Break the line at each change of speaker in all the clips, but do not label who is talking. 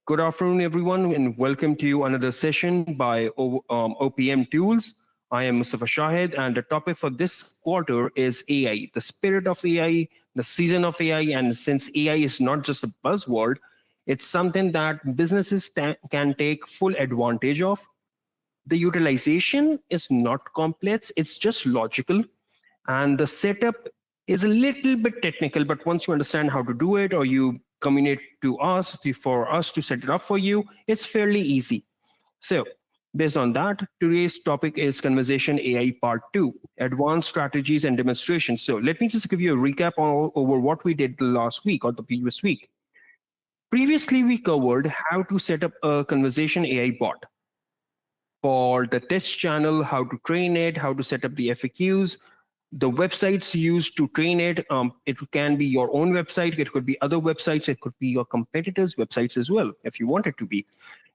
Good afternoon, everyone, and welcome to another session by OPM Tools. I am Mustafa Shahid, and the topic for this quarter is AI, the spirit of AI, the season of AI. And since AI is not just a buzzword, it's something that businesses can take full advantage of. The utilization is not complex, it's just logical. And the setup is a little bit technical, but once you understand how to do it or you communicate to us for us to set it up for you, it's fairly easy. So based on that, today's topic is Conversation AI Part 2, Advanced Strategies and Demonstrations. So let me just give you a recap over what we did the last week or the previous week. Previously, we covered how to set up a Conversation AI bot for the test channel, how to train it, how to set up the FAQs, the websites used to train it. It can be your own website, it could be other websites, it could be your competitors' websites as well, if you want it to be.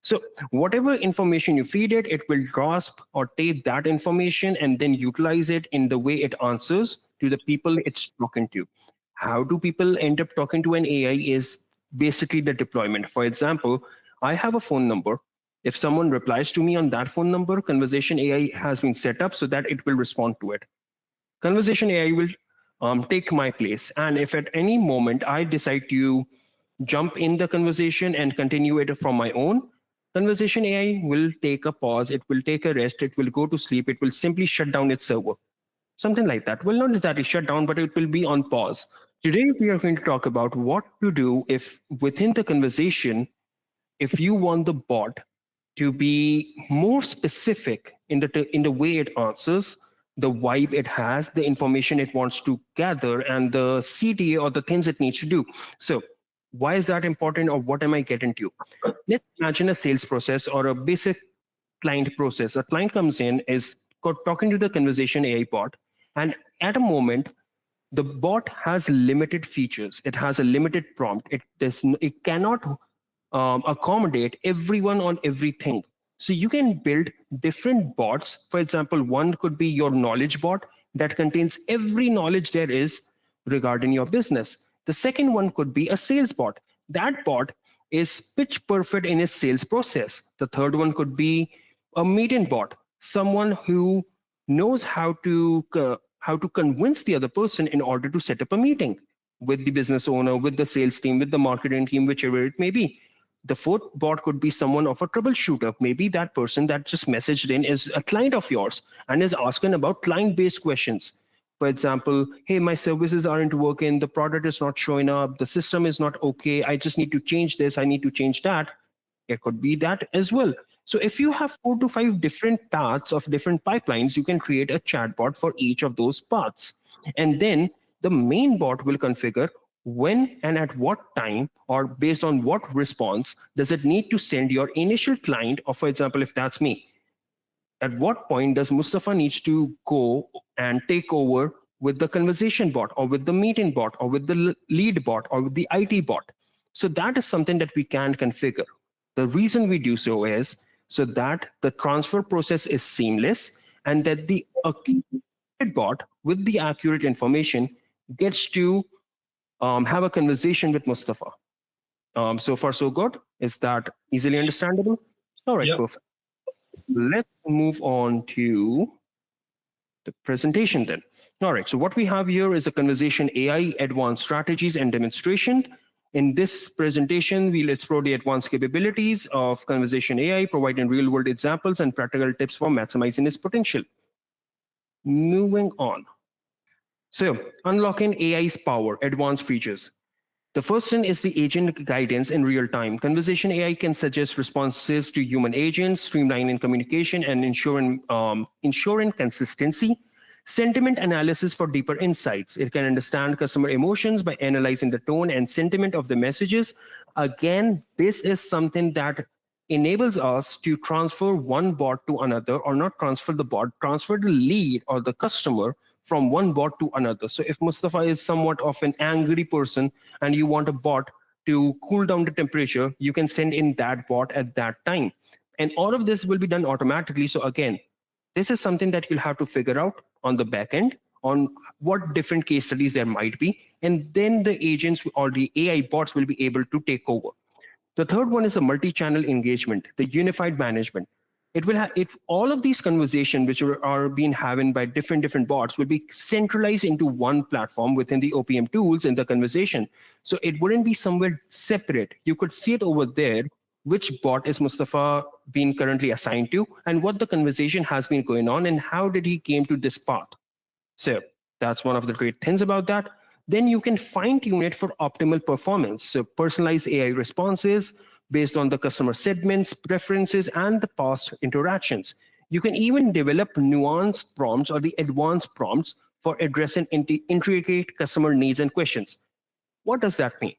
So whatever information you feed it, it will grasp or take that information and then utilize it in the way it answers to the people it's talking to. How do people end up talking to an AI is basically the deployment. For example, I have a phone number. If someone replies to me on that phone number, Conversation AI has been set up so that it will respond to it. Conversation AI will take my place. And if at any moment I decide to jump in the conversation and continue it from my own, Conversation AI will take a pause, it will take a rest, it will go to sleep, it will simply shut down its server. Something like that. Well, not exactly shut down, but it will be on pause. Today, we are going to talk about what to do if within the conversation, if you want the bot to be more specific in the way it answers, the vibe it has, the information it wants to gather, and the CTA or the things it needs to do. So why is that important, or what am I getting to? Let's imagine a sales process or a basic client process. A client comes in, is talking to the Conversation AI bot, and at a moment, the bot has limited features. It has a limited prompt. It cannot accommodate everyone on everything. So you can build different bots. For example, one could be your knowledge bot that contains every knowledge there is regarding your business. The second one could be a sales bot. That bot is pitch perfect in its sales process. The third one could be a meeting bot, someone who knows how to convince the other person in order to set up a meeting with the business owner, with the sales team, with the marketing team, whichever it may be. The fourth bot could be someone of a troubleshooter. Maybe that person that just messaged in is a client of yours and is asking about client-based questions. For example, hey, my services aren't working, the product is not showing up, the system is not okay, I just need to change this, I need to change that. It could be that as well. So if you have 4 to 5 different paths of different pipelines, you can create a chatbot for each of those paths. And then the main bot will configure when and at what time, or based on what response, does it need to send your initial client, or for example, if that's me, at what point does Mustafa needs to go and take over with the conversation bot, or with the meeting bot, or with the lead bot, or with the IT bot? So that is something that we can configure. The reason we do so is so that the transfer process is seamless, and that the accurate bot with the accurate information gets to have a conversation with Mustafa. So far, so good. Is that easily understandable? All right, perfect. Let's move on to the presentation then. All right, so what we have here is a Conversation AI Advanced Strategies and Demonstration. In this presentation, we'll explore the advanced capabilities of Conversation AI, providing real-world examples and practical tips for maximizing its potential. Moving on. So, unlocking AI's power, advanced features. The first one is the agent guidance in real time. Conversation AI can suggest responses to human agents, streamlining communication and ensuring consistency. Sentiment analysis for deeper insights. It can understand customer emotions by analyzing the tone and sentiment of the messages. Again, this is something that enables us to transfer one bot to another, or not transfer the bot, transfer the lead or the customer from one bot to another. So if Mustafa is somewhat of an angry person and you want a bot to cool down the temperature, you can send in that bot at that time. And all of this will be done automatically. So again, this is something that you'll have to figure out on the back end on what different case studies there might be. And then the agents or the AI bots will be able to take over. The third one is the multi-channel engagement, the unified management. It will have it all of these conversations which are being having by different bots will be centralized into one platform within the OPM tools in the conversation. So it wouldn't be somewhere separate. You could see it over there, which bot is Mustafa being currently assigned to, and what the conversation has been going on, and how did he came to this path. So that's one of the great things about that. Then you can fine tune it for optimal performance. So personalized AI responses based on the customer segments, preferences, and the past interactions. You can even develop nuanced prompts or the advanced prompts for addressing intricate customer needs and questions. What does that mean?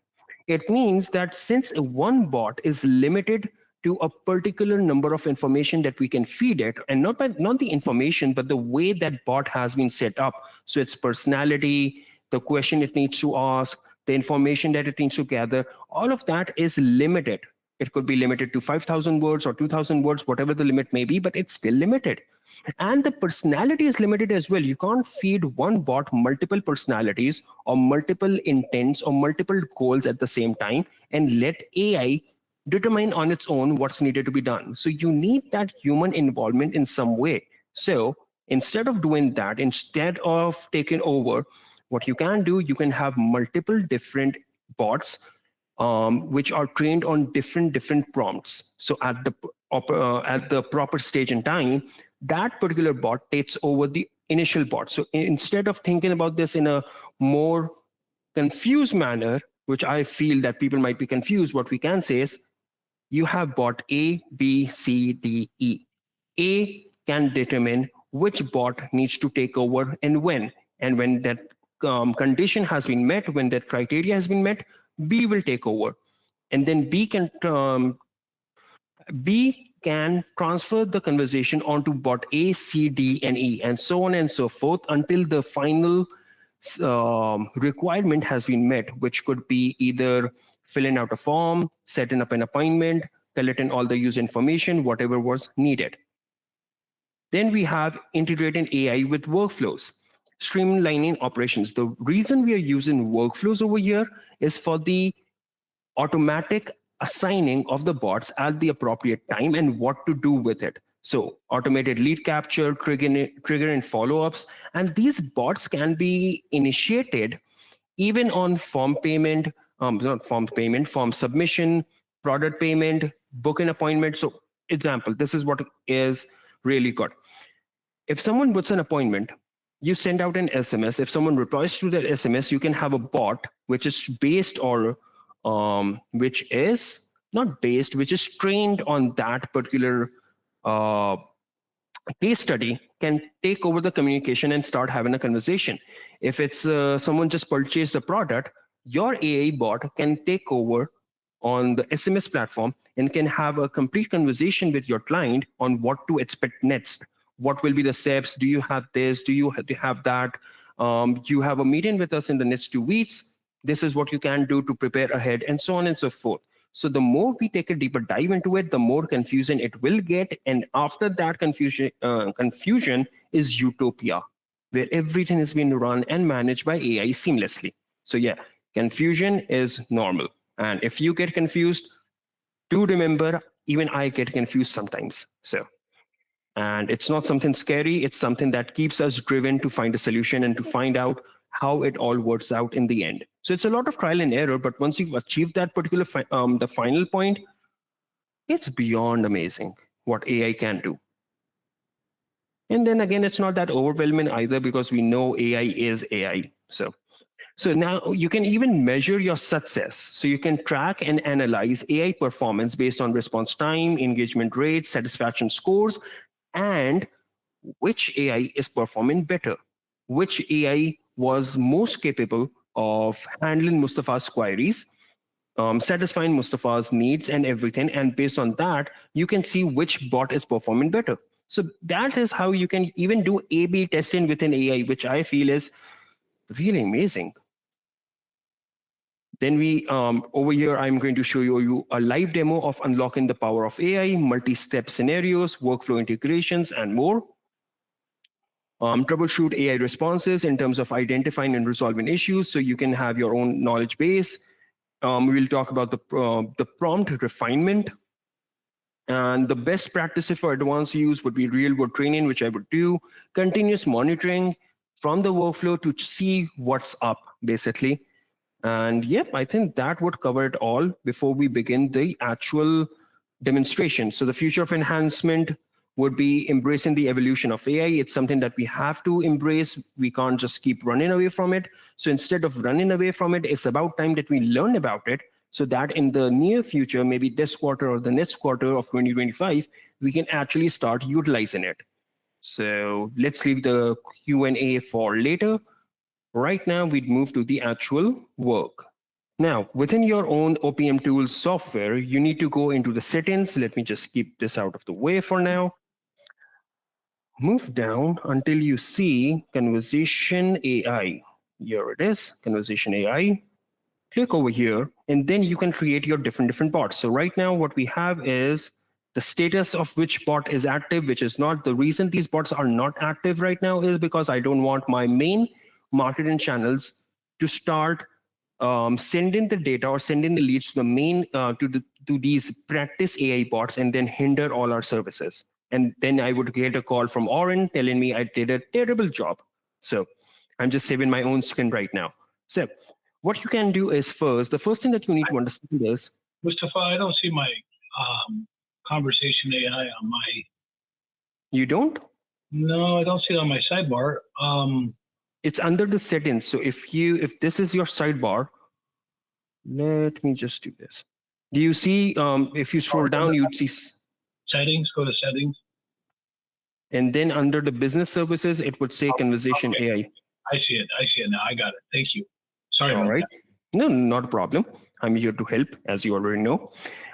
It means that since one bot is limited to a particular number of information that we can feed it, and not the information, but the way that bot has been set up. So its personality, the question it needs to ask, the information that it needs to gather, all of that is limited. It could be limited to 5,000 words or 2,000 words, whatever the limit may be, but it's still limited. And the personality is limited as well. You can't feed one bot multiple personalities or multiple intents or multiple goals at the same time and let AI determine on its own what's needed to be done. So you need that human involvement in some way. So instead of doing that, instead of taking over, what you can do, you can have multiple different bots which are trained on different prompts. So at the proper stage in time, that particular bot takes over the initial bot. So instead of thinking about this in a more confused manner, which I feel that people might be confused, what we can say is you have bot A, B, C, D, E. A can determine which bot needs to take over and when. And when that condition has been met, when that criteria has been met, B will take over. And then B can transfer the conversation onto bot A, C, D, and E, and so on and so forth until the final requirement has been met, which could be either filling out a form, setting up an appointment, collecting all the user information, whatever was needed. Then we have integrating AI with workflows, streamlining operations. The reason we are using workflows over here is for the automatic assigning of the bots at the appropriate time and what to do with it. So automated lead capture, trigger and follow-ups. And these bots can be initiated even on form payment, not form payment, form submission, product payment, book an appointment. So example, this is what is really good. If someone books an appointment, you send out an SMS. If someone replies to that SMS, you can have a bot which is based or which is not based, which is trained on that particular case study, can take over the communication and start having a conversation. If it's someone just purchased a product, your AI bot can take over on the SMS platform and can have a complete conversation with your client on what to expect next. What will be the steps? Do you have this? Do you have that? You have a meeting with us in the next 2 weeks. This is what you can do to prepare ahead, and so on and so forth. So the more we take a deeper dive into it, the more confusion it will get. And after that confusion is utopia, where everything is being run and managed by AI seamlessly. So yeah, confusion is normal. And if you get confused, do remember, even I get confused sometimes. So, and it's not something scary. It's something that keeps us driven to find a solution and to find out how it all works out in the end. So it's a lot of trial and error, but once you've achieved that particular the final point, it's beyond amazing what AI can do. And then again, it's not that overwhelming either, because we know AI is AI. So now you can even measure your success. So you can track and analyze AI performance based on response time, engagement rates, satisfaction scores, and which AI is performing better, which AI was most capable of handling Mustafa's queries, satisfying Mustafa's needs and everything. And based on that, you can see which bot is performing better. So that is how you can even do A/B testing within AI, which I feel is really amazing. Then we, over here, I'm going to show you a live demo of unlocking the power of AI, multi-step scenarios, workflow integrations, and more. Troubleshoot AI responses in terms of identifying and resolving issues. So you can have your own knowledge base we'll talk about the prompt refinement. And the best practices for advanced use would be real world training, which I would do, continuous monitoring from the workflow to see what's up, basically. And yep, I think that would cover it all before we begin the actual demonstration. So the future of enhancement would be embracing the evolution of AI. It's something that we have to embrace. We can't just keep running away from it. So instead of running away from it, it's about time that we learn about it, so that in the near future, maybe this quarter or the next quarter of 2025, we can actually start utilizing it. So let's leave the Q&A for later. Right now, we'd move to the actual work. Now, within your own OPM Tools software, you need to go into the settings. Let me just keep this out of the way for now. Move down until you see Conversation AI. Here it is, Conversation AI. Click over here, and then you can create your different bots. So right now, what we have is the status of which bot is active, which is not. The reason these bots are not active right now is because I don't want my main marketing channels to start sending the data or sending the leads to the main to these practice AI bots, and then hinder all our services. And then I would get a call from Oren telling me I did a terrible job. So I'm just saving my own skin right now. So what you can do is the first thing that you need to understand is,
Mustafa, I don't see my Conversation AI on my.
You don't?
No, I don't see it on my sidebar.
It's under the settings. So if this is your sidebar, let me just do this. Do you see, if you scroll down, you'd see
settings, go to settings.
And then under the business services, it would say Conversation AI.
I see it now. I got it. Thank you. Sorry
about that. No, not a problem. I'm here to help, as you already know.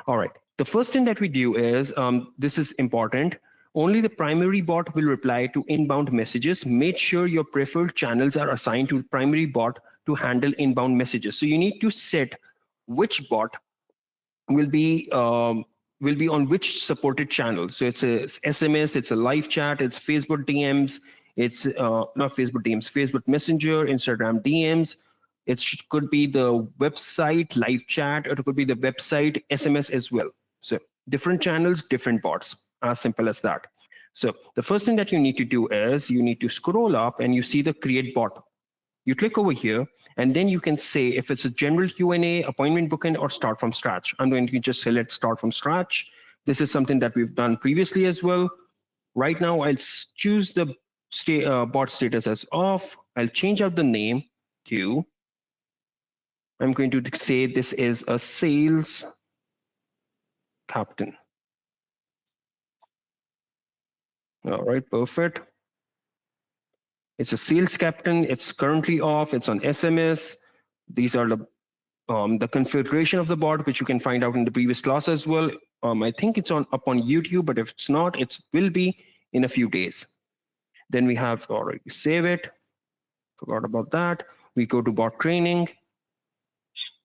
All right. The first thing that we do is, this is important. Only the primary bot will reply to inbound messages. Make sure your preferred channels are assigned to the primary bot to handle inbound messages. So you need to set which bot will be on which supported channel. So it's a SMS, it's a live chat, it's Facebook DMs, it's not Facebook DMs, Facebook Messenger, Instagram DMs. It could be the website live chat, or it could be the website SMS as well. So different channels, different bots, as simple as that. So the first thing that you need to do is you need to scroll up and you see the create bot. You click over here, and then you can say if it's a general Q&A, appointment booking, or start from scratch. I'm going to just select start from scratch. This is something that we've done previously as well. Right now, I'll choose the bot status as off. I'll change out the name to, I'm going to say this is a sales captain. All right, perfect. It's a sales captain. It's currently off. It's on SMS. These are the configuration of the bot, which you can find out in the previous class as well. I think it's up on YouTube, but if it's not, it will be in a few days. Then we have already save it. Forgot about that. We go to bot training,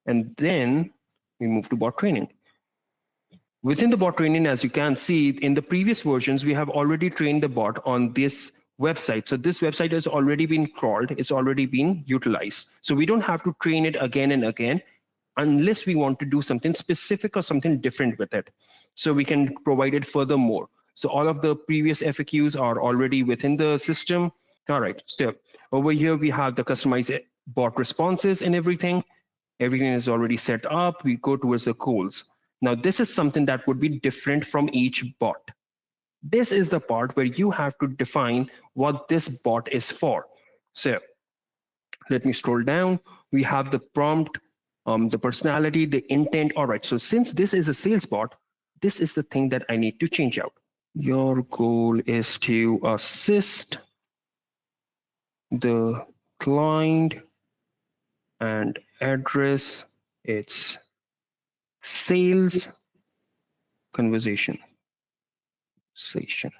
and then we move to bot training. Within the bot training, as you can see, in the previous versions, we have already trained the bot on this website. So this website has already been crawled. It's already been utilized. So we don't have to train it again and again unless we want to do something specific or something different with it. So we can provide it furthermore. So all of the previous FAQs are already within the system. All right, so over here, we have the customized bot responses and everything. Everything is already set up. We go towards the goals. Now, this is something that would be different from each bot. This is the part where you have to define what this bot is for. So let me scroll down. We have the prompt, the personality, the intent. All right, so since this is a sales bot, this is the thing that I need to change out. Your goal is to assist the client and address its sales conversation session,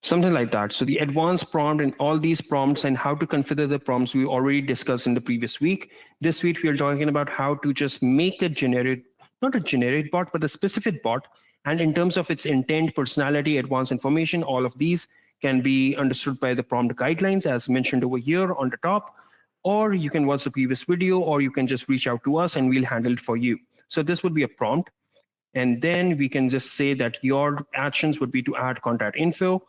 something like that. So the advanced prompt and all these prompts and how to configure the prompts we already discussed in the previous week. This week we are talking about how to just make a generic, not a generic bot, but a specific bot. And in terms of its intent, personality, advanced information, all of these can be understood by the prompt guidelines as mentioned over here on the top. or you can watch the previous video, or you can just reach out to us and we'll handle it for you. So this would be a prompt. And then we can just say that your actions would be to add contact info.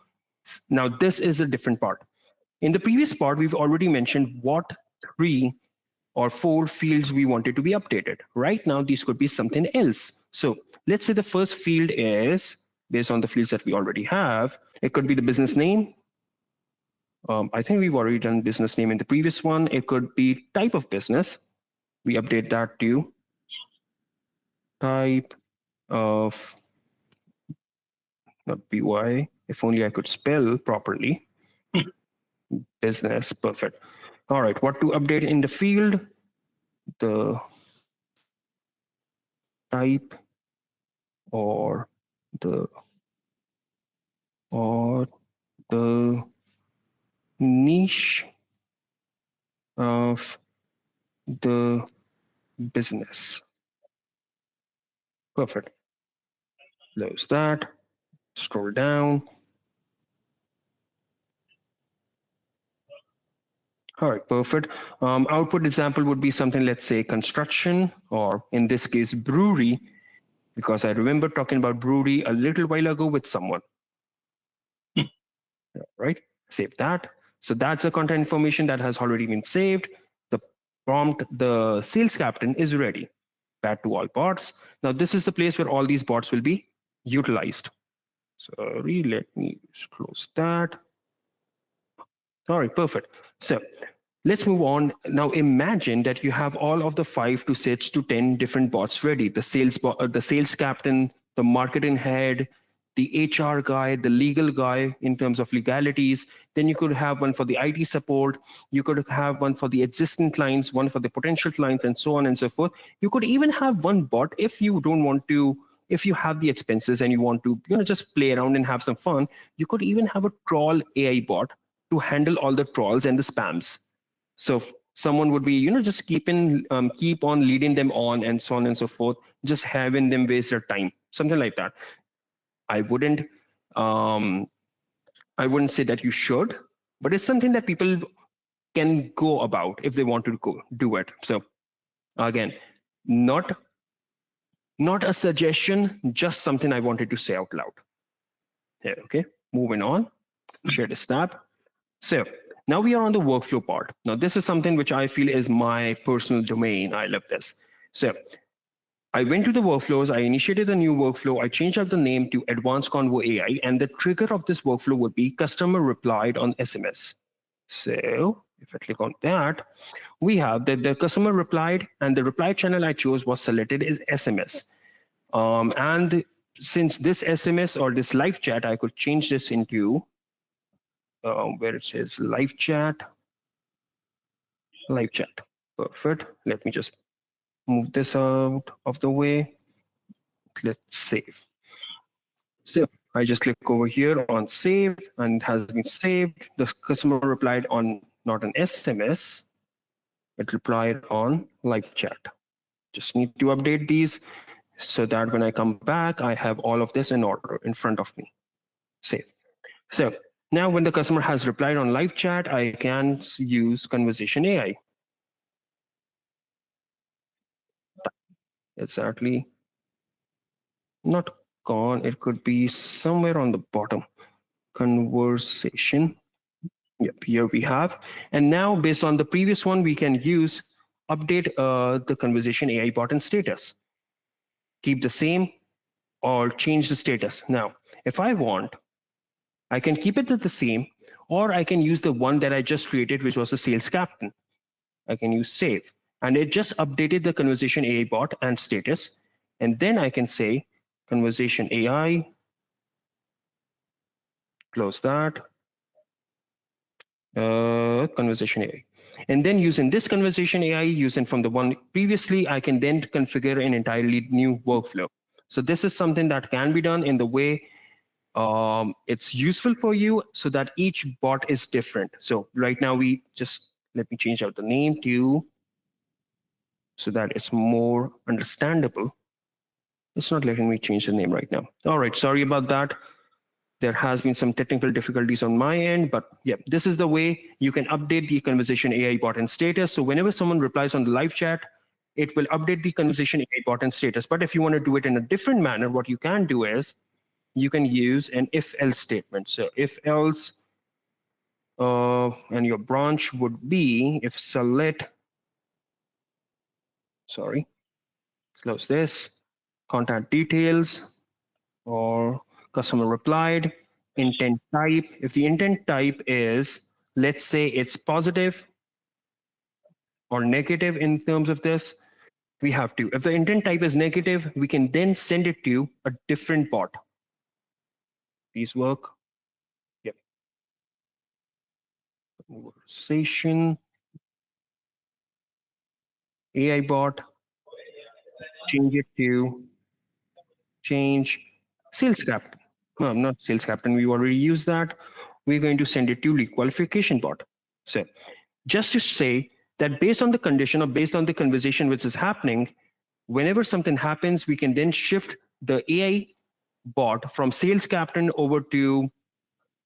Now, this is a different part. In the previous part, we've already mentioned what 3 or 4 fields we wanted to be updated. Right now, these could be something else. So let's say the first field is, based on the fields that we already have, it could be the business name. I think we've already done business name in the previous one. It could be type of business. We update that to type of, not BY, if only I could spell properly. Business, perfect. All right, what to update in the field? The type or the niche of the business. Perfect. Close that. Scroll down. All right, perfect. Output example would be something, let's say construction, or in this case, brewery, because I remember talking about brewery a little while ago with someone. Right, save that. So that's the content information that has already been saved. The prompt, the sales captain is ready. Add to all bots. Now this is the place where all these bots will be utilized. Sorry, let me close that. All right, perfect. So let's move on. Now imagine that you have all of the 5 to 6 to 10 different bots ready. The sales bot, the sales captain, the marketing head, the HR guy, the legal guy in terms of legalities. Then you could have one for the IT support. You could have one for the existing clients, one for the potential clients, and so on and so forth. You could even have one bot if you don't want to, if you have the expenses and you want to, just play around and have some fun. You could even have a troll AI bot to handle all the trolls and the spams. So someone would be, just keep on leading them on and so on and so forth, just having them waste their time, something like that. I wouldn't say that you should, but it's something that people can go about if they want to go do it. So again, not a suggestion, just something I wanted to say out loud. Yeah, okay, moving on, share this tab. So now we are on the workflow part. Now this is something which I feel is my personal domain. I love this. So I went to the workflows, I initiated a new workflow, I changed out the name to Advanced Convo AI, and the trigger of this workflow would be customer replied on SMS. So if I click on that, we have that the customer replied, and the reply channel I chose was selected as SMS. And since this SMS or this live chat, I could change this into where it says live chat. Perfect. Let me just move this out of the way. Let's save. So I just click over here on save, and it has been saved. The customer replied on not an SMS, it replied on live chat. Just need to update these so that when I come back, I have all of this in order in front of me. Save. So now when the customer has replied on live chat, I can use conversation AI. Exactly. Not gone. It could be somewhere on the bottom. Conversation. Yep, here we have. And now based on the previous one, we can use update the conversation AI button status. Keep the same or change the status. Now, if I want, I can keep it at the same, or I can use the one that I just created, which was the sales captain. I can use save, and it just updated the conversation AI bot and status. And then I can say conversation AI, close that, conversation AI. And then using this conversation AI, using from the one previously, I can then configure an entirely new workflow. So this is something that can be done in the way it's useful for you, so that each bot is different. So right now we just, let me change out the name to, so that it's more understandable. It's not letting me change the name right now. All right, sorry about that. There has been some technical difficulties on my end, but yeah, this is the way you can update the conversation AI bot and status. So whenever someone replies on the live chat, it will update the conversation AI bot and status. But if you want to do it in a different manner, what you can do is you can use an if-else statement. So if-else, and your branch would be if select, sorry, close this, contact details, or customer replied, intent type. If the intent type is, let's say it's positive or negative in terms of this, we have to. If the intent type is negative, we can then send it to a different bot. Please work. Yep. Conversation. AI bot. Change it to sales captain. No, not sales captain. We already used that. We're going to send it to requalification bot. So just to say that based on the condition or based on the conversation which is happening, whenever something happens, we can then shift the AI bot from sales captain over to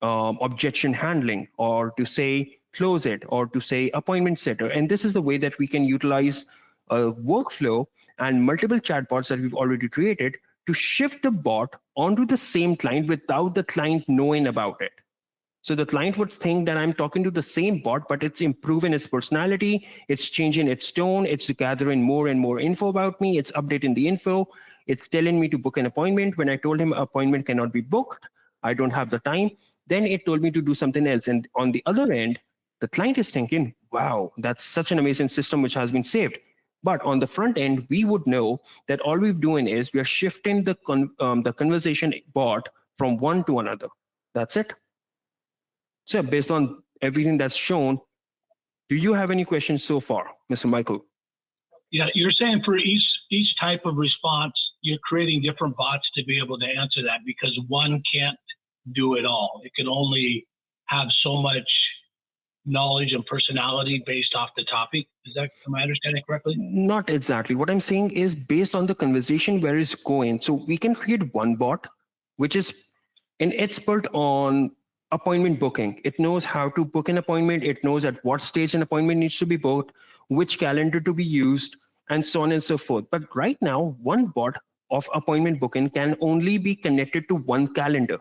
objection handling, or to say close it, or to say appointment setter. And this is the way that we can utilize a workflow and multiple chatbots that we've already created to shift the bot onto the same client without the client knowing about it. So the client would think that I'm talking to the same bot, but it's improving its personality, it's changing its tone, it's gathering more and more info about me, it's updating the info, it's telling me to book an appointment. When I told him appointment cannot be booked, I don't have the time, then it told me to do something else. And on the other end, the client is thinking, wow, that's such an amazing system which has been saved. But on the front end, we would know that all we're doing is we are shifting the conversation bot from one to another. That's it. So based on everything that's shown, do you have any questions so far, Mr. Michael?
Yeah, you're saying for each type of response, you're creating different bots to be able to answer that, because one can't do it all. It can only have so much knowledge and personality based off the topic. Am I understanding correctly?
Not exactly. What I'm saying is based on the conversation where it's going. So we can create one bot, which is an expert on appointment booking. It knows how to book an appointment. It knows at what stage an appointment needs to be booked, which calendar to be used, and so on and so forth. But right now, one bot of appointment booking can only be connected to one calendar.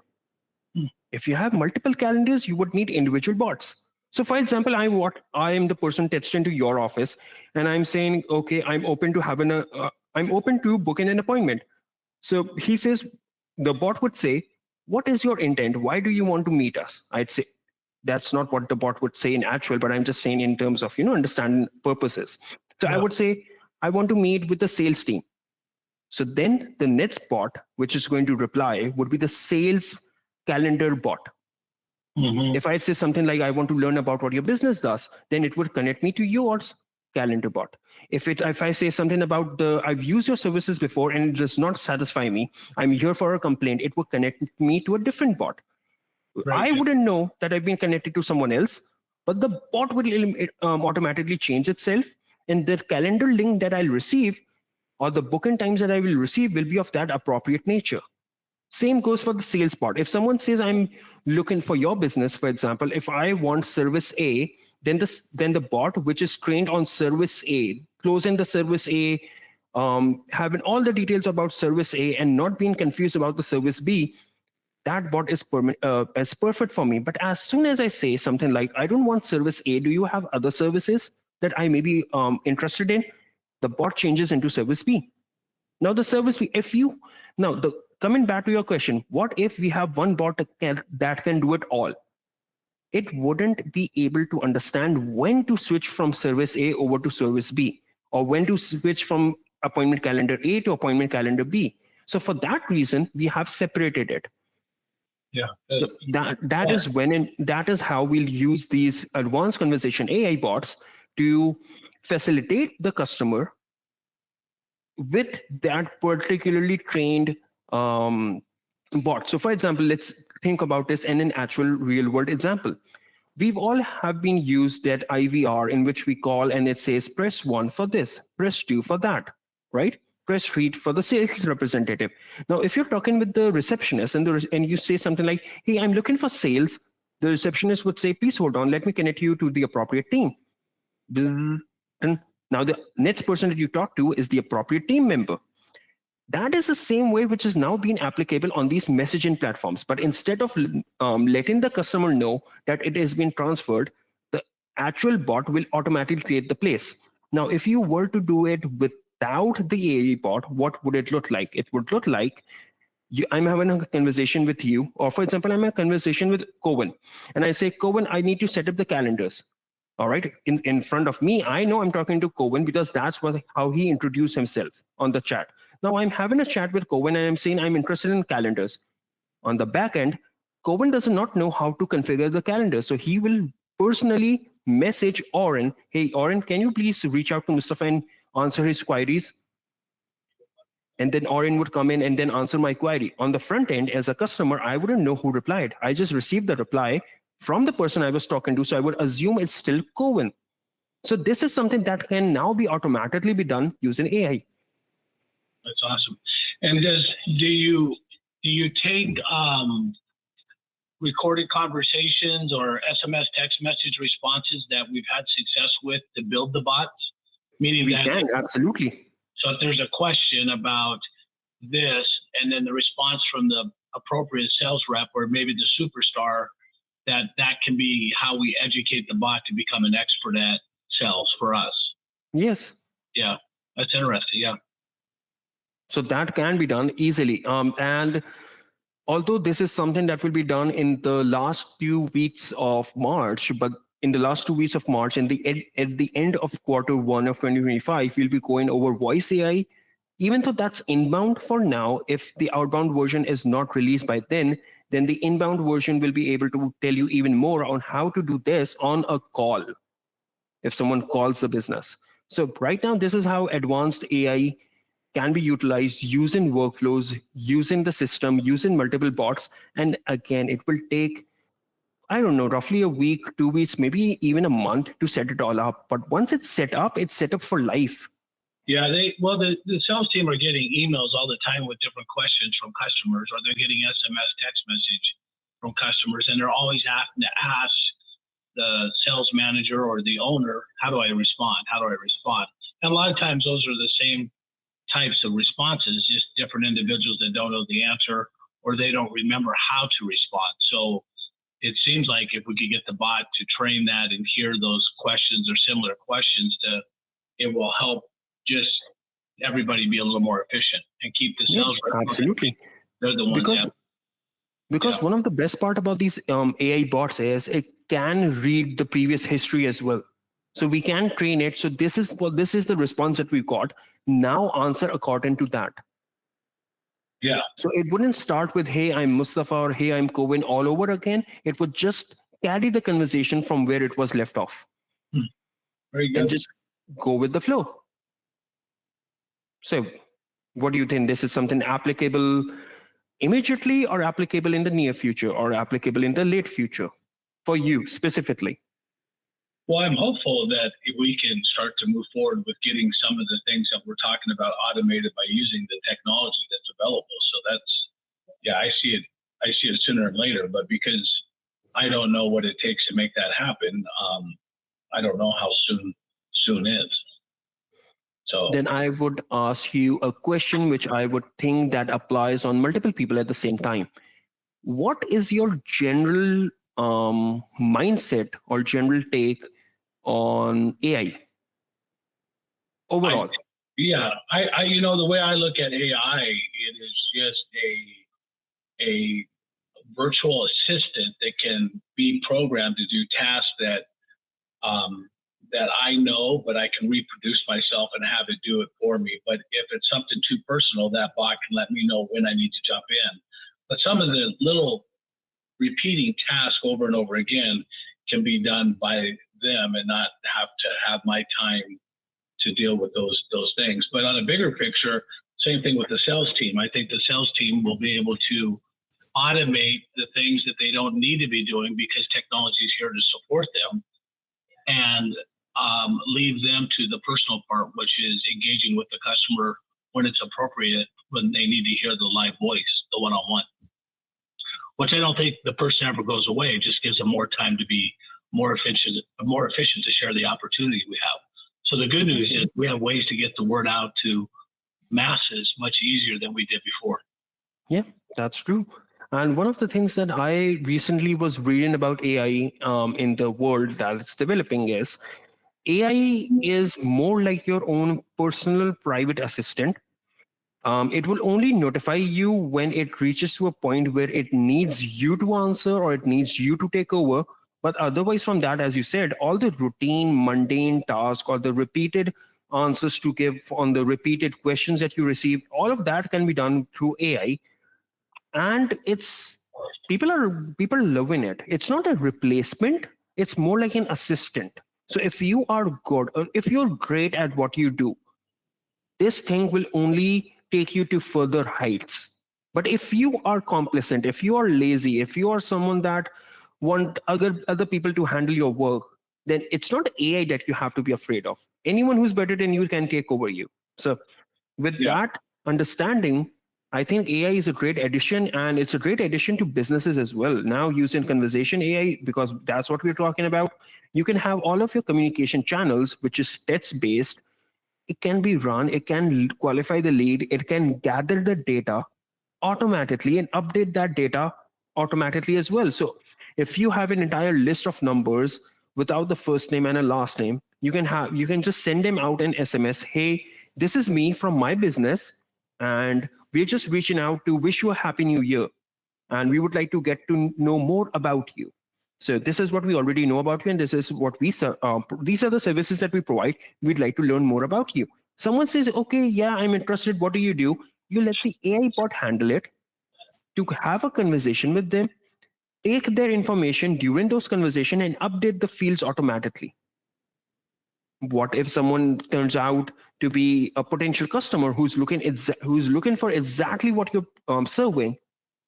If you have multiple calendars, you would need individual bots. So for example, I am the person texting into your office and I'm saying, okay, I'm open to booking an appointment. So he says, the bot would say, what is your intent? Why do you want to meet us? I'd say, that's not what the bot would say in actual, but I'm just saying in terms of, understanding purposes. So I would say, I want to meet with the sales team. So then the next bot, which is going to reply, would be the sales calendar bot. If I say something like, I want to learn about what your business does, then it would connect me to yours calendar bot. If I say something about I've used your services before and it does not satisfy me, I'm here for a complaint, it would connect me to a different bot. Right. I wouldn't know that I've been connected to someone else, but the bot will automatically change itself, and the calendar link that I'll receive or the booking times that I will receive will be of that appropriate nature. Same goes for the sales part. If someone says, I'm looking for your business, for example, if I want service A, then the bot, which is trained on service A, closing the service A, having all the details about service A and not being confused about the service B, that bot is perfect for me. But as soon as I say something like, I don't want service A, do you have other services that I may be interested in? The bot changes into service B. Now the service B, coming back to your question, what if we have one bot that can do it all? It wouldn't be able to understand when to switch from service A over to service B, or when to switch from appointment calendar A to appointment calendar B. So for that reason, we have separated it.
Yeah.
So that is how we'll use these advanced conversation AI bots to facilitate the customer with that particularly trained bot. So for example, let's think about this in an actual real world example. We've all have been used that IVR in which we call and it says, press 1 for this, press 2 for that, right? press read for the sales representative. Now, if you're talking with the receptionist and you say something like, hey, I'm looking for sales, the receptionist would say, please hold on, let me connect you to the appropriate team. Now, the next person that you talk to is the appropriate team member. That is the same way which is now being applicable on these messaging platforms. But instead of letting the customer know that it has been transferred, the actual bot will automatically create the place. Now, if you were to do it without the AI bot, what would it look like? It would look like I'm having a conversation with you, or for example, I'm in a conversation with Cohen, and I say, Cohen, I need to set up the calendars. All right, in front of me, I know I'm talking to Cohen because that's how he introduced himself on the chat. Now I'm having a chat with Cohen and I'm saying I'm interested in calendars. On the back end, Cohen does not know how to configure the calendar. So he will personally message Oren, hey, Oren, can you please reach out to Mustafa and answer his queries? And then Oren would come in and then answer my query. On the front end, as a customer, I wouldn't know who replied. I just received the reply from the person I was talking to. So I would assume it's still Cohen. So this is something that can now be automatically be done using AI.
That's awesome. And do you take recorded conversations or SMS text message responses that we've had success with to build the bots? Meaning
We
that
can, absolutely.
So if there's a question about this, and then the response from the appropriate sales rep or maybe the superstar, that can be how we educate the bot to become an expert at sales for us.
Yes.
Yeah, that's interesting. Yeah.
So that can be done easily. And although this is something that will be done in the last 2 weeks of March, but in the last 2 weeks of March, at the end of Q1 of 2025, we'll be going over voice AI. Even though that's inbound for now, if the outbound version is not released by then the inbound version will be able to tell you even more on how to do this on a call, if someone calls the business. So right now, this is how advanced AI can be utilized using workflows, using the system, using multiple bots. And again, it will take, I don't know, roughly a week, 2 weeks, maybe even a month to set it all up. But once it's set up for life.
Yeah, the sales team are getting emails all the time with different questions from customers, or they're getting SMS text message from customers, and they're always having to ask the sales manager or the owner, how do I respond? How do I respond? And a lot of times those are the same types of responses, just different individuals that don't know the answer or they don't remember how to respond. So it seems like if we could get the bot to train that and hear those questions or similar questions, it will help just everybody be a little more efficient and keep the sales.
Absolutely.
They're the ones
because one of the best part about these AI bots is it can read the previous history as well. So we can train it. So this is the response that we got. Now answer according to that.
Yeah.
So it wouldn't start with, hey, I'm Mustafa, or hey, I'm Cohen all over again. It would just carry the conversation from where it was left off.
Very good.
And just go with the flow. So what do you think? This is something applicable immediately, or applicable in the near future, or applicable in the late future for you specifically?
Well, I'm hopeful that we can start to move forward with getting some of the things that we're talking about automated by using the technology that's available. So I see it sooner and later, but because I don't know what it takes to make that happen, I don't know how soon is. So
then I would ask you a question which I would think that applies on multiple people at the same time. What is your general mindset or general take on AI overall?
I the way I look at AI, it is just a virtual assistant that can be programmed to do tasks that I know, but I can reproduce myself and have it do it for me. But if it's something too personal, that bot can let me know when I need to jump in. But some of the little repeating tasks over and over again can be done by them and not have to have my time to deal with those things. But on a bigger picture, same thing with the sales team. I think the sales team will be able to automate the things that they don't need to be doing because technology is here to support them, and leave them to the personal part, which is engaging with the customer when it's appropriate, when they need to hear the live voice, the one-on-one, which I don't think the person ever goes away. It just gives them more time to be more efficient to share the opportunity we have. So the good news is we have ways to get the word out to masses much easier than we did before.
Yeah, that's true. And one of the things that I recently was reading about AI in the world that it's developing is AI is more like your own personal private assistant. It will only notify you when it reaches to a point where it needs you to answer or it needs you to take over. But otherwise, from that, as you said, all the routine, mundane tasks or the repeated answers to give on the repeated questions that you receive, all of that can be done through AI. And it's people are loving it. It's not a replacement, it's more like an assistant. So if you are good or if you're great at what you do, this thing will only take you to further heights. But if you are complacent, if you are lazy, if you are someone that want other people to handle your work, then it's not AI that you have to be afraid of. Anyone who's better than you can take over you. So with that understanding, I think AI is a great addition, and it's a great addition to businesses as well. Now using conversation AI, because that's what we're talking about, you can have all of your communication channels, which is text based. It can be run, it can qualify the lead, it can gather the data automatically and update that data automatically as well. So if you have an entire list of numbers without the first name and a last name, you can just send them out an SMS. Hey, this is me from my business, and we're just reaching out to wish you a happy new year, and we would like to get to know more about you. So this is what we already know about you, and this is what these are the services that we provide. We'd like to learn more about you. Someone says, okay, yeah, I'm interested. What do? You let the AI bot handle it, to have a conversation with them, take their information during those conversations and update the fields automatically. What if someone turns out to be a potential customer who's looking for exactly what you're serving?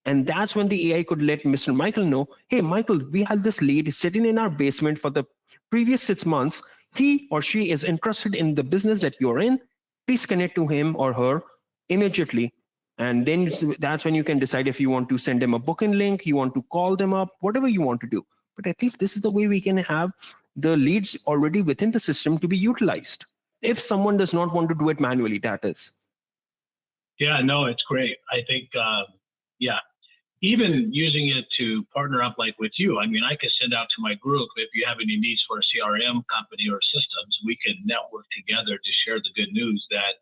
And that's when the AI could let Mr. Michael know, hey, Michael, we had this lead sitting in our basement for the previous 6 months. He or she is interested in the business that you're in. Please connect to him or her immediately. And then that's when you can decide if you want to send them a booking link, you want to call them up, whatever you want to do. But at least this is the way we can have the leads already within the system to be utilized. If someone does not want to do it manually, that is.
Yeah, no, it's great. I think, even using it to partner up like with you, I mean, I could send out to my group, if you have any needs for a CRM company or systems, we could network together to share the good news that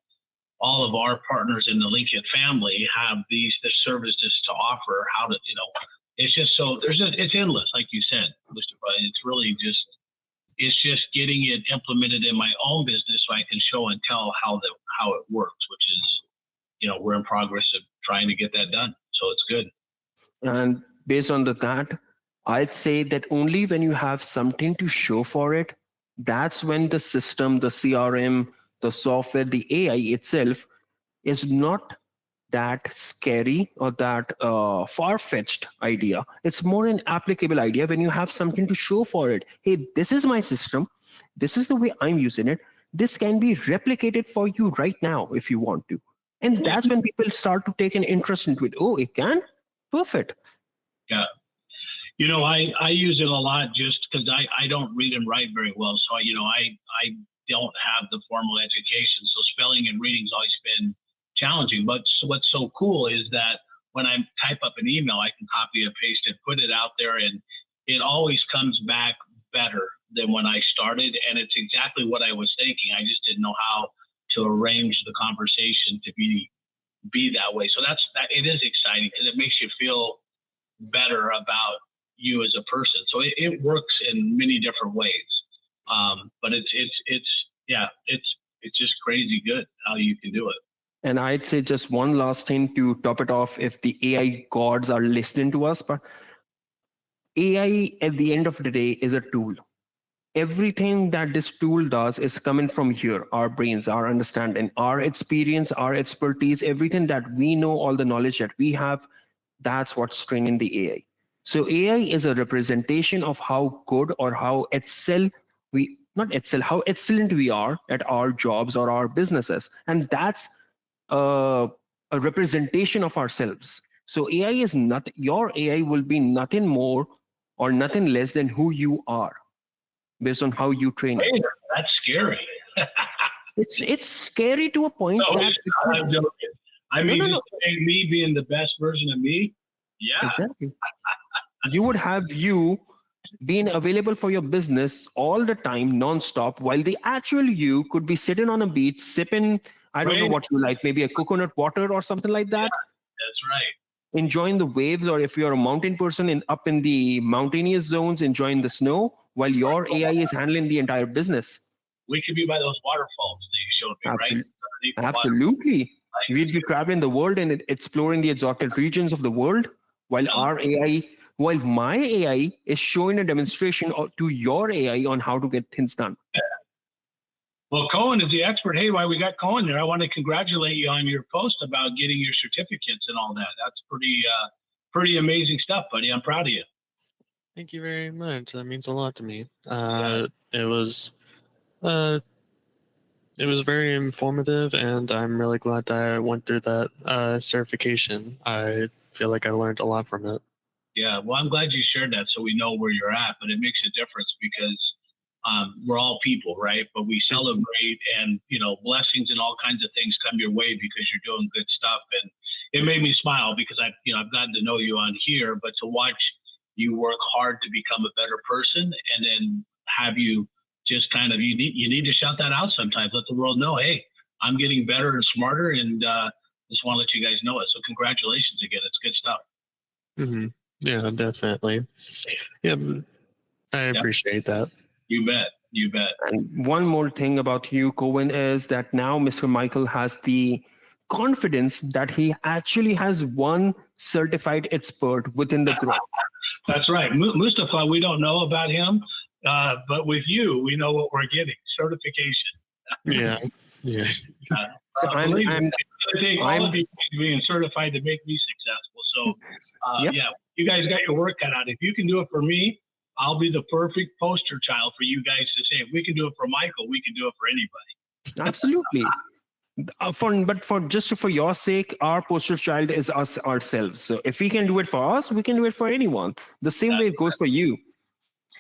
all of our partners in the Lincoln family have the services to offer. How to, it's just so it's endless, like you said, Mr. Bud. It's really it's just getting it implemented in my own business so I can show and tell how it works, which is, we're in progress of trying to get that done. So it's good.
And based on that, I'd say that only when you have something to show for it, that's when the system, the CRM, the software, the AI itself is not that scary or that far-fetched idea. It's more an applicable idea when you have something to show for it. Hey, this is my system. This is the way I'm using it. This can be replicated for you right now if you want to. And that's when people start to take an interest into it. Oh, it can? Perfect.
Yeah. I use it a lot just because I don't read and write very well. So, I don't have the formal education. So spelling and reading's always been challenging. But what's so cool is that when I type up an email, I can copy and paste it, put it out there, and it always comes back better than when I started. And it's exactly what I was thinking. I just didn't know how to arrange the conversation to be that way. So it is exciting because it makes you feel better about you as a person. So it works in many different ways. But it's just crazy good how you can do it.
And I'd say just one last thing to top it off, if the AI gods are listening to us, but AI at the end of the day is a tool. Everything that this tool does is coming from here, our brains, our understanding, our experience, our expertise, everything that we know, all the knowledge that we have, that's what's training the AI. So AI is a representation of how good or how excellent we are at our jobs or our businesses. And that's a representation of ourselves. So AI is not, your AI will be nothing more or nothing less than who you are based on how you train it.
Wait, that's scary.
It's scary to a point
No,
that
I'm joking. I mean,
no.
just saying me being the best version of me. Yeah.
Exactly. You would have you being available for your business all the time, nonstop, while the actual you could be sitting on a beach, sipping, I don't know
Right.
what you like, maybe a coconut water or something like that,
That's right.
enjoying the waves, or if you're a mountain person up in the mountainous zones, enjoying the snow, while your AI is handling the entire business.
We could be by those waterfalls that you showed me, right?
Absolutely.
Underneath the water.
Absolutely. We'd be traveling the world and exploring the exotic regions of the world, while while my AI is showing a demonstration to your AI on how to get things done.
Well, Cohen is the expert. Hey, while we got Cohen there, I want to congratulate you on your post about getting your certificates and all that. That's pretty amazing stuff, buddy. I'm proud of you.
Thank you very much. That means a lot to me. It was very informative, and I'm really glad that I went through that certification. I feel like I learned a lot from it.
Yeah, well, I'm glad you shared that so we know where you're at, but it makes a difference because we're all people, right? But we celebrate, and blessings and all kinds of things come your way because you're doing good stuff. And it made me smile because I've gotten to know you on here, but to watch you work hard to become a better person, and then have you just kind of you need to shout that out sometimes. Let the world know, hey, I'm getting better and smarter, and just want to let you guys know it. So congratulations again. It's good stuff.
Mm-hmm. Yeah, definitely. Yeah, I appreciate that.
You bet. You bet.
And one more thing about you, Cohen, is that now Mr. Michael has the confidence that he actually has one certified expert within the group.
That's right. Mustafa, we don't know about him, but with you, we know what we're getting, certification.
Yeah. Yeah.
I'm all of you being certified to make me successful. So,
Yep.
yeah, you guys got your work cut out. If you can do it for me, I'll be the perfect poster child for you guys to say, if we can do it for Michael, we can do it for anybody.
Absolutely. But for your sake, our poster child is us ourselves. So if we can do it for us, we can do it for anyone. The same way it goes for you.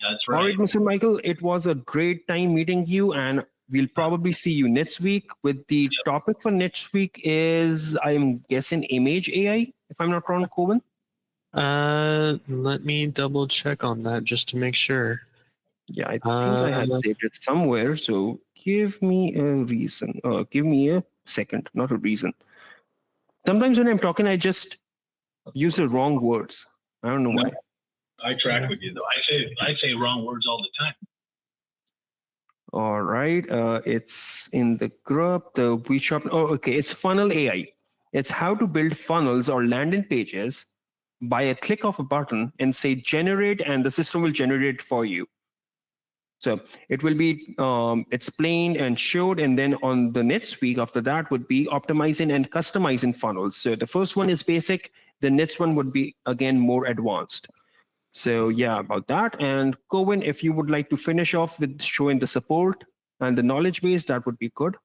That's
All
right.
right, Mr. Michael, it was a great time meeting you, and we'll probably see you next week. With the topic for next week is, I'm guessing, image AI, if I'm not wrong, Cohen.
Let me double check on that just to make sure.
Yeah, I think I have saved it somewhere. So give me a reason. Give me a second, not a reason. Sometimes when I'm talking, I just use the wrong words. I don't know why.
I track with you though. I say wrong words all the time.
All right. It's in the group, the WeShop. Oh, okay. It's funnel AI. It's how to build funnels or landing pages by a click of a button and say generate, and the system will generate it for you. So it will be explained and showed, and then on the next week after that would be optimizing and customizing funnels. So the first one is basic. The next one would be, again, more advanced. So yeah, about that. And Cohen, if you would like to finish off with showing the support and the knowledge base, that would be good.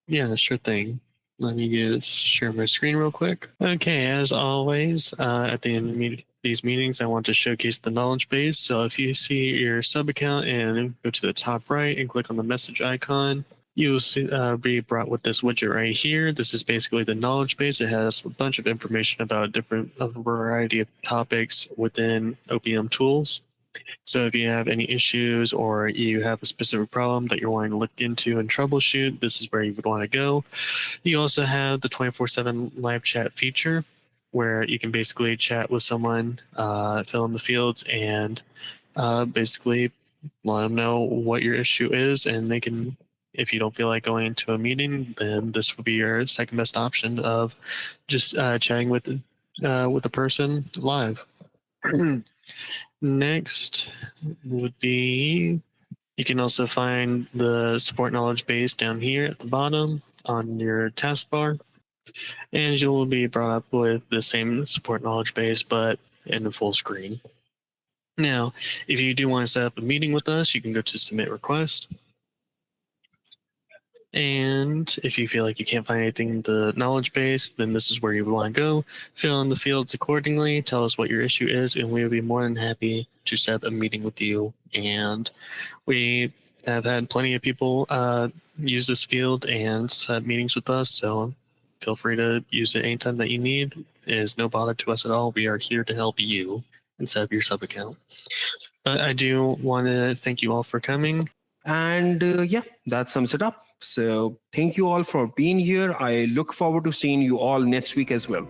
Yeah, sure thing. Let me just share my screen real quick. Okay, as always, at the end of these meetings, I want to showcase the knowledge base. So if you see your sub account and go to the top right and click on the message icon, you'll see, be brought with this widget right here. This is basically the knowledge base. It has a bunch of information about a variety of topics within OPM tools. So if you have any issues or you have a specific problem that you're wanting to look into and troubleshoot, this is where you would want to go. You also have the 24/7 live chat feature where you can basically chat with someone, fill in the fields, and basically let them know what your issue is, and they can, if you don't feel like going into a meeting, then this would be your second best option of just chatting with the person live. Next would be, you can also find the support knowledge base down here at the bottom on your taskbar, and you will be brought up with the same support knowledge base but in the full screen. Now, if you do want to set up a meeting with us, you can go to submit request, And if you feel like you can't find anything in the knowledge base, then this is where you want to go. Fill in the fields accordingly, tell us what your issue is, and we will be more than happy to set a meeting with you. And we have had plenty of people use this field and set meetings with us, so feel free to use it anytime that you need. It is no bother to us at all. We are here to help you and set up your sub account. But I do want to thank you all for coming.
And yeah, that sums it up. So thank you all for being here. I look forward to seeing you all next week as well.